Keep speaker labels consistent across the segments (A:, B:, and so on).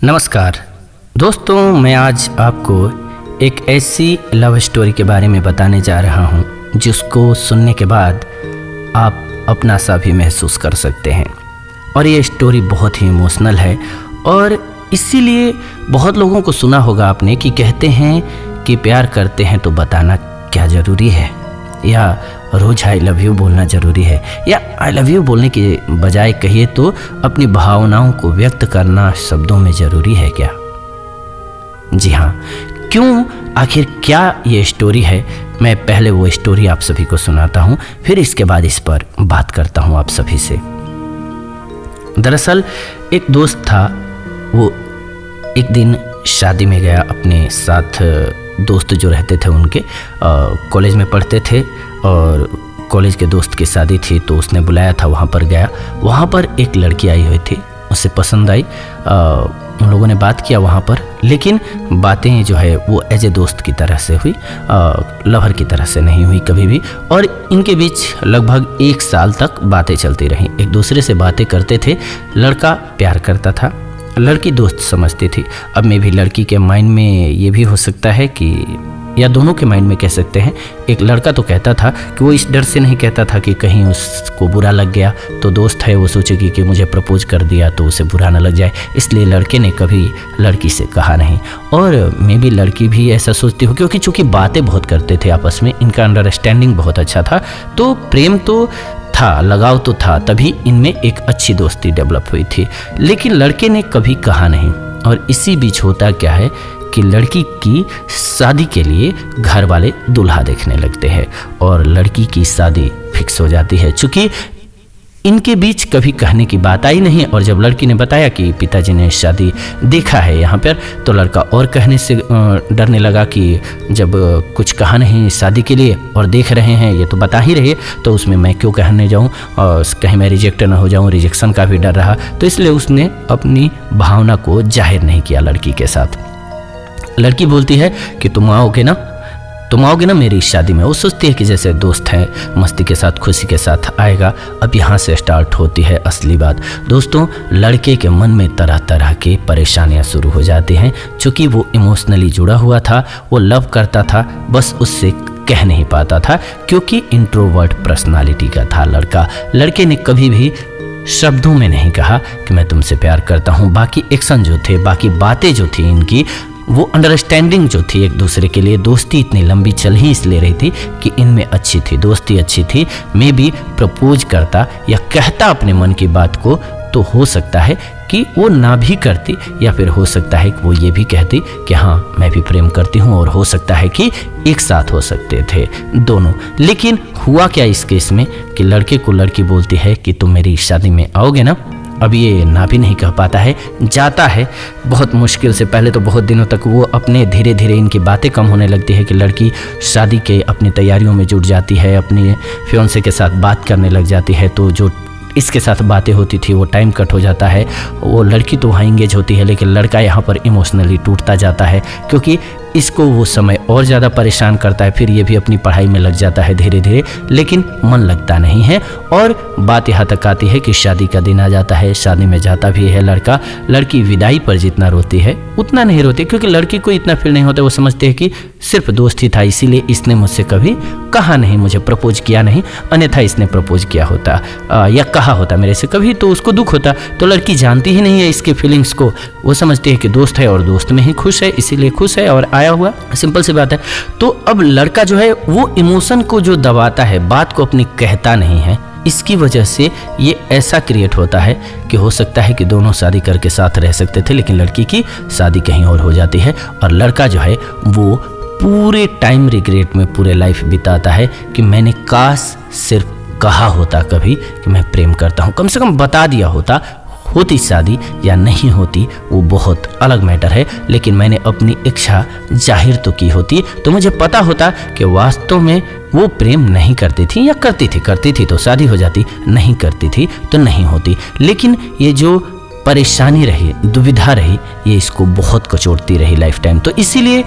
A: नमस्कार दोस्तों, मैं आज आपको एक ऐसी लव स्टोरी के बारे में बताने जा रहा हूं जिसको सुनने के बाद आप अपना सा भी महसूस कर सकते हैं। और ये स्टोरी बहुत ही इमोशनल है और इसीलिए बहुत लोगों को सुना होगा आपने कि कहते हैं कि प्यार करते हैं तो बताना क्या ज़रूरी है, या रोज़ आई लव यू बोलना ज़रूरी है, या आई लव यू बोलने के बजाय कहिए तो अपनी भावनाओं को व्यक्त करना शब्दों में ज़रूरी है क्या। जी हाँ, क्यों, आखिर क्या ये स्टोरी है। मैं पहले वो स्टोरी आप सभी को सुनाता हूँ, फिर इसके बाद इस पर बात करता हूँ आप सभी से। दरअसल एक दोस्त था, वो एक दिन शादी में गया अपने साथ। दोस्त जो रहते थे उनके कॉलेज में पढ़ते थे और कॉलेज के दोस्त की शादी थी, तो उसने बुलाया था, वहाँ पर गया। वहाँ पर एक लड़की आई हुई थी, उसे पसंद आई। उन लोगों ने बात किया वहाँ पर, लेकिन बातें जो है वो एज ए दोस्त की तरह से हुई, लवर की तरह से नहीं हुई कभी भी। और इनके बीच लगभग 1 साल तक बातें चलती रहीं, एक दूसरे से बातें करते थे। लड़का प्यार करता था, लड़की दोस्त समझती थी। अब में भी लड़की के माइंड में ये भी हो सकता है कि, या दोनों के माइंड में कह सकते हैं, एक लड़का तो कहता था कि वो इस डर से नहीं कहता था कि कहीं उसको बुरा लग गया तो दोस्त है वो सोचेगी कि मुझे प्रपोज कर दिया तो उसे बुरा ना लग जाए, इसलिए लड़के ने कभी लड़की से कहा नहीं। और मे भी लड़की भी ऐसा सोचती हो, क्योंकि चूँकि बातें बहुत करते थे आपस में, इनका अंडरस्टैंडिंग बहुत अच्छा था, तो प्रेम तो था, लगाव तो था, तभी इनमें एक अच्छी दोस्ती डेवलप हुई थी। लेकिन लड़के ने कभी कहा नहीं। और इसी बीच होता क्या है कि लड़की की शादी के लिए घर वाले दूल्हा देखने लगते हैं और लड़की की शादी फिक्स हो जाती है। चूँकि इनके बीच कभी कहने की बात आई नहीं, और जब लड़की ने बताया कि पिताजी ने शादी देखा है यहाँ पर, तो लड़का और कहने से डरने लगा कि जब कुछ कहा नहीं शादी के लिए और देख रहे हैं, ये तो बता ही रहे, तो उसमें मैं क्यों कहने जाऊँ, और कहीं मैं रिजेक्ट ना हो जाऊँ, रिजेक्शन का भी डर रहा। तो इसलिए उसने अपनी भावना को जाहिर नहीं किया लड़की के साथ। लड़की बोलती है कि तुम आओगे ना मेरी शादी में। वो सोचती है कि जैसे दोस्त है, मस्ती के साथ खुशी के साथ आएगा। अब यहाँ से स्टार्ट होती है असली बात। दोस्तों, लड़के के मन में तरह तरह की परेशानियाँ शुरू हो जाती हैं। चूँकि वो इमोशनली जुड़ा हुआ था, वो लव करता था, बस उससे कह नहीं पाता था, क्योंकि इंट्रोवर्ट पर्सनालिटी का था लड़का। लड़के ने कभी भी शब्दों में नहीं कहा कि मैं तुमसे प्यार करता हूँ। बाकी एक्शन जो थे, बाकी बातें जो थी इनकी, वो अंडरस्टैंडिंग जो थी एक दूसरे के लिए, दोस्ती इतनी लंबी चल ही इसलिए रही थी कि इनमें अच्छी थी, दोस्ती अच्छी थी। मैं भी प्रपोज करता या कहता अपने मन की बात को, तो हो सकता है कि वो ना भी करती, या फिर हो सकता है कि वो ये भी कहती कि हाँ मैं भी प्रेम करती हूँ, और हो सकता है कि एक साथ हो सकते थे दोनों। लेकिन हुआ क्या इस केस में कि लड़के को लड़की बोलती है कि तुम मेरी शादी में आओगे ना। अब ये ना भी नहीं कह पाता है, जाता है बहुत मुश्किल से। पहले तो बहुत दिनों तक वो अपने, धीरे धीरे इनकी बातें कम होने लगती है कि लड़की शादी के अपनी तैयारियों में जुट जाती है, अपने फियांसे के साथ बात करने लग जाती है। तो जो इसके साथ बातें होती थी वो टाइम कट हो जाता है। वो लड़की तो वहाँ इंगेज होती है, लेकिन लड़का यहाँ पर इमोशनली टूटता जाता है, क्योंकि इसको वो समय और ज़्यादा परेशान करता है। फिर ये भी अपनी पढ़ाई में लग जाता है धीरे धीरे, लेकिन मन लगता नहीं है। और बात यहाँ तक आती है कि शादी का दिन आ जाता है, शादी में जाता भी है लड़का। लड़की विदाई पर जितना रोती है उतना नहीं रोती, क्योंकि लड़की को इतना फील नहीं होता। वो समझते हैं कि सिर्फ दोस्त ही था, इसीलिए इसने मुझसे कभी कहा नहीं, मुझे प्रपोज किया नहीं, अन्यथा इसने प्रपोज किया होता या कहा होता मेरे से कभी, तो उसको दुख होता। तो लड़की जानती ही नहीं है इसके फीलिंग्स को। वो समझती है कि दोस्त है और दोस्त में ही खुश है, इसीलिए खुश है और आया हुआ, सिंपल सी बात है। तो अब लड़का जो है वो इमोशन को जो दबाता है, बात को अपनी कहता नहीं है, इसकी वजह से ये ऐसा क्रिएट होता है कि हो सकता है कि दोनों शादी करके साथ रह सकते थे, लेकिन लड़की की शादी कहीं और हो जाती है। और लड़का जो है वो पूरे टाइम रिग्रेट में पूरे लाइफ बिताता है कि मैंने काश सिर्फ कहा होता कभी कि मैं प्रेम करता हूँ, कम से कम बता दिया होता। होती शादी या नहीं होती वो बहुत अलग मैटर है, लेकिन मैंने अपनी इच्छा जाहिर तो की होती, तो मुझे पता होता कि वास्तव में वो प्रेम नहीं करती थी, या करती थी तो शादी हो जाती, नहीं करती थी तो नहीं होती। लेकिन ये जो परेशानी रही, दुविधा रही, ये इसको बहुत कचोटती रही लाइफ टाइम। तो इसीलिए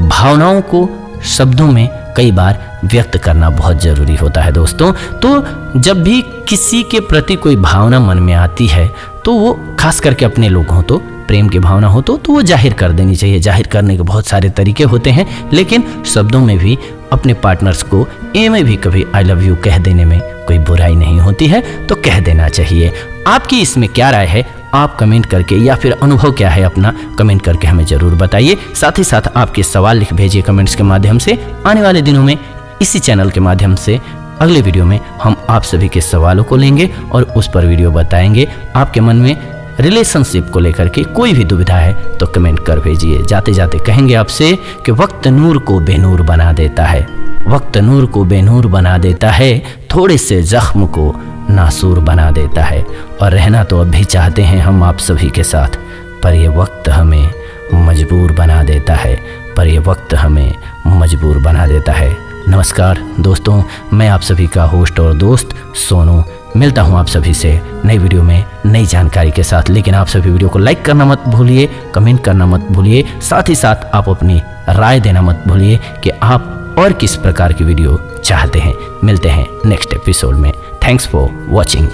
A: भावनाओं को शब्दों में कई बार व्यक्त करना बहुत ज़रूरी होता है दोस्तों। तो जब भी किसी के प्रति कोई भावना मन में आती है, तो वो खास करके अपने लोग हों तो प्रेम की भावना हो तो वो जाहिर कर देनी चाहिए। जाहिर करने के बहुत सारे तरीके होते हैं, लेकिन शब्दों में भी अपने पार्टनर्स को ए में भी कभी आई लव यू कह देने में कोई बुराई नहीं होती है, तो कह देना चाहिए। आपकी इसमें क्या राय है, आप कमेंट करके, या फिर अनुभव क्या है अपना, कमेंट करके हमें ज़रूर बताइए। साथ ही साथ आपके सवाल लिख भेजिए कमेंट्स के माध्यम से। आने वाले दिनों में इसी चैनल के माध्यम से अगले वीडियो में हम आप सभी के सवालों को लेंगे और उस पर वीडियो बताएंगे। आपके मन में रिलेशनशिप को लेकर के कोई भी दुविधा है तो कमेंट कर भेजिए। जाते जाते कहेंगे आपसे कि वक्त नूर को बेनूर बना देता है, वक्त नूर को बेनूर बना देता है, थोड़े से जख्म को नासूर बना देता है। और रहना तो अब भी चाहते हैं हम आप सभी के साथ, पर ये वक्त हमें मजबूर बना देता है, पर ये वक्त हमें मजबूर बना देता है। नमस्कार दोस्तों, मैं आप सभी का होस्ट और दोस्त सोनू मिलता हूं आप सभी से नई वीडियो में नई जानकारी के साथ। लेकिन आप सभी वीडियो को लाइक करना मत भूलिए, कमेंट करना मत भूलिए, साथ ही साथ आप अपनी राय देना मत भूलिए कि आप और किस प्रकार की वीडियो चाहते हैं। मिलते हैं नेक्स्ट एपिसोड में। Thanks for watching.